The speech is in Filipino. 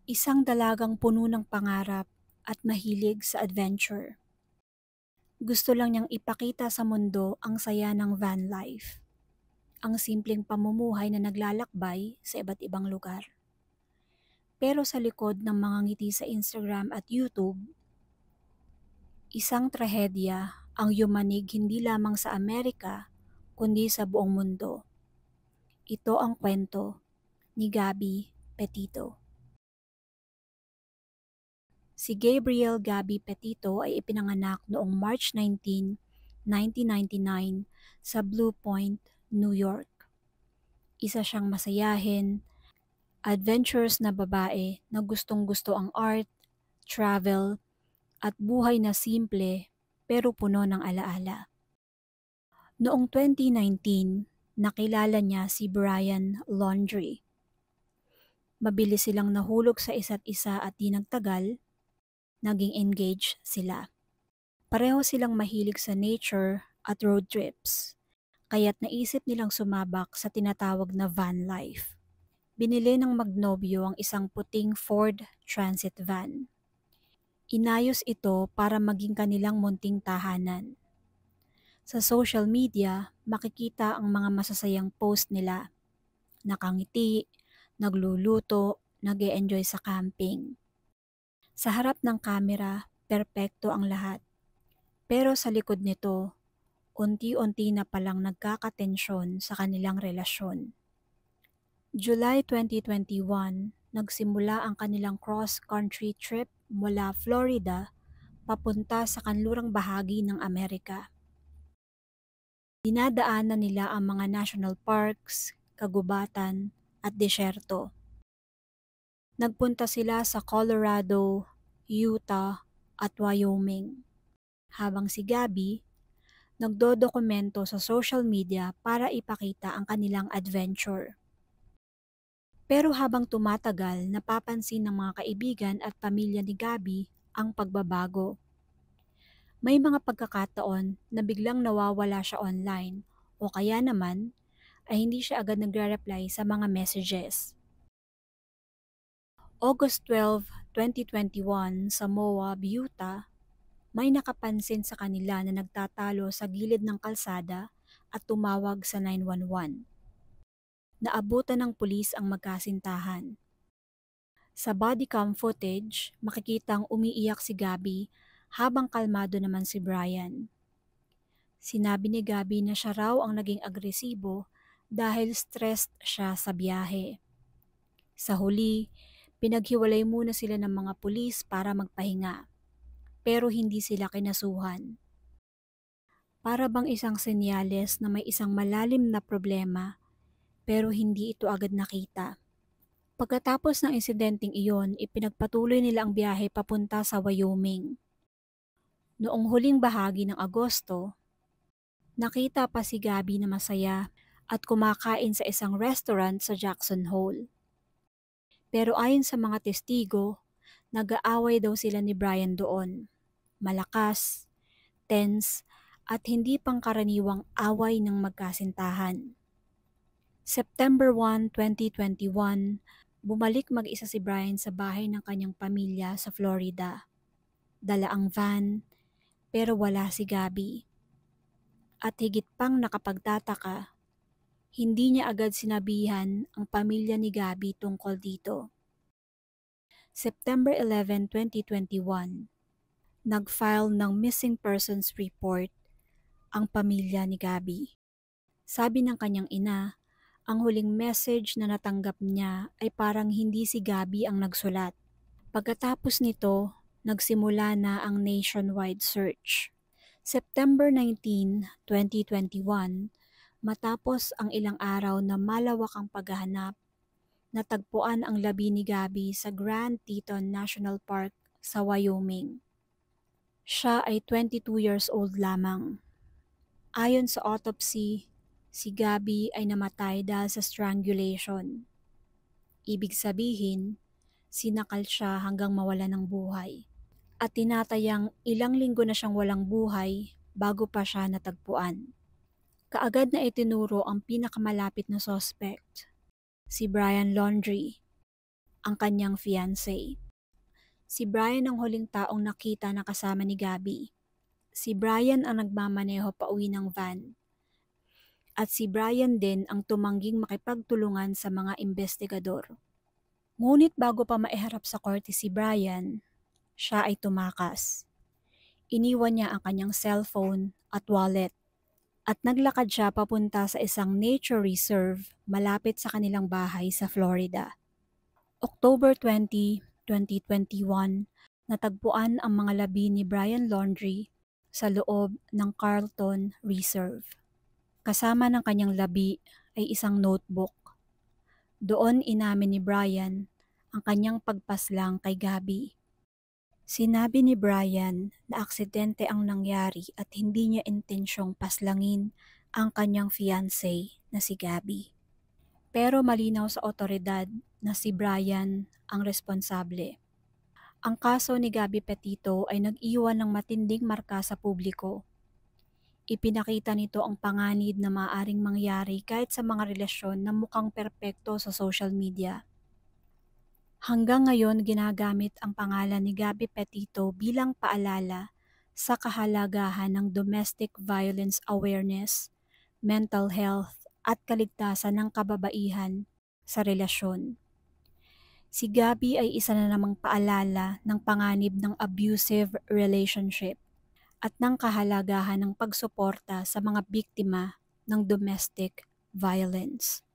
Isang dalagang puno ng pangarap at mahilig sa adventure. Gusto lang niyang ipakita sa mundo ang saya ng van life, ang simpleng pamumuhay na naglalakbay sa iba't ibang lugar. Pero sa likod ng mga ngiti sa Instagram at YouTube, isang trahedya ang yumanig hindi lamang sa Amerika kundi sa buong mundo. Ito ang kwento ni Gabby Petito. Si Gabriel Gabby Petito ay ipinanganak noong March 19, 1999 sa Blue Point, New York. Isa siyang masayahin, adventurous na babae na gustong-gusto ang art, travel, at buhay na simple pero puno ng alaala. Noong 2019, nakilala niya si Brian Laundrie. Mabilis silang nahulog sa isa't isa at di nagtagal, naging engaged sila. Pareho silang mahilig sa nature at road trips, kaya't naisip nilang sumabak sa tinatawag na van life. Binili ng magnobyo ang isang puting Ford Transit van. Inayos ito para maging kanilang munting tahanan. Sa social media, makikita ang mga masasayang post nila. Nakangiti, nagluluto, nag-e-enjoy sa camping. Sa harap ng kamera, perpekto ang lahat. Pero sa likod nito, unti-unti na palang nagkakatensyon sa kanilang relasyon. July 2021, nagsimula ang kanilang cross-country trip mula Florida papunta sa kanlurang bahagi ng Amerika. Dinadaanan nila ang mga national parks, kagubatan, at desyerto. Nagpunta sila sa Colorado, Utah, at Wyoming. Habang si Gabby, nagdodokumento sa social media para ipakita ang kanilang adventure. Pero habang tumatagal, napapansin ng mga kaibigan at pamilya ni Gabby ang pagbabago. May mga pagkakataon na biglang nawawala siya online o kaya naman ay hindi siya agad nagre-reply sa mga messages. August 12, 2021 sa Moab, Utah, may nakapansin sa kanila na nagtatalo sa gilid ng kalsada at tumawag sa 911. Naabutan ng pulis ang magkasintahan. Sa bodycam footage, makikitang umiiyak si Gabby habang kalmado naman si Brian. Sinabi ni Gabby na siya raw ang naging agresibo dahil stressed siya sa biyahe. Sa huli, pinaghiwalay muna sila ng mga pulis para magpahinga, pero hindi sila kinasuhan. Para bang isang senyales na may isang malalim na problema, pero hindi ito agad nakita. Pagkatapos ng insidenteng iyon, ipinagpatuloy nila ang biyahe papunta sa Wyoming. Noong huling bahagi ng Agosto, nakita pa si Gabby na masaya at kumakain sa isang restaurant sa Jackson Hole. Pero ayon sa mga testigo, nag-aaway daw sila ni Brian doon. Malakas, tense, at hindi pangkaraniwang away ng magkasintahan. September 1, 2021, bumalik mag-isa si Brian sa bahay ng kanyang pamilya sa Florida. Dala ang van, pero wala si Gabby. At higit pang nakapagtataka, hindi niya agad sinabihan ang pamilya ni Gabby tungkol dito. September 11, 2021, nag-file ng missing persons report ang pamilya ni Gabby. Sabi ng kanyang ina, ang huling message na natanggap niya ay parang hindi si Gabby ang nagsulat. Pagkatapos nito, nagsimula na ang nationwide search. September 19, 2021, matapos ang ilang araw na malawakang paghahanap, natagpuan ang labi ni Gabby sa Grand Teton National Park sa Wyoming. Siya ay 22 years old lamang. Ayon sa autopsy, si Gabby ay namatay dahil sa strangulation. Ibig sabihin, sinakal siya hanggang mawala ng buhay. At tinatayang ilang linggo na siyang walang buhay bago pa siya natagpuan. Kaagad na itinuro ang pinakamalapit na suspect, si Brian Laundrie. ang kanyang fiancé. Si Brian ang huling taong nakita na kasama ni Gabby. Si Brian ang nagmamaneho pauwi ng van. At si Brian din ang tumangging makipagtulungan sa mga investigador. Ngunit bago pa maiharap sa korte si Brian, siya ay tumakas. Iniwan niya ang kanyang cellphone at wallet at naglakad siya papunta sa isang nature reserve malapit sa kanilang bahay sa Florida. October 20, 2021, natagpuan ang mga labi ni Brian Laundrie sa loob ng Carlton Reserve. Kasama ng kanyang labi ay isang notebook. Doon inamin ni Brian ang kanyang pagpaslang kay Gabby. Sinabi ni Brian na aksidente ang nangyari at hindi niya intensyong paslangin ang kanyang fiancé na si Gabby. Pero malinaw sa otoridad na si Brian ang responsable. Ang kaso ni Gabby Petito ay nag-iwan ng matinding marka sa publiko. Ipinakita nito ang panganib na maaaring mangyari kahit sa mga relasyon na mukhang perpekto sa social media. Hanggang ngayon ginagamit ang pangalan ni Gabby Petito bilang paalala sa kahalagahan ng domestic violence awareness, mental health at kaligtasan ng kababaihan sa relasyon. Si Gabby ay isa na namang paalala ng panganib ng abusive relationship at ng kahalagahan ng pagsuporta sa mga biktima ng domestic violence.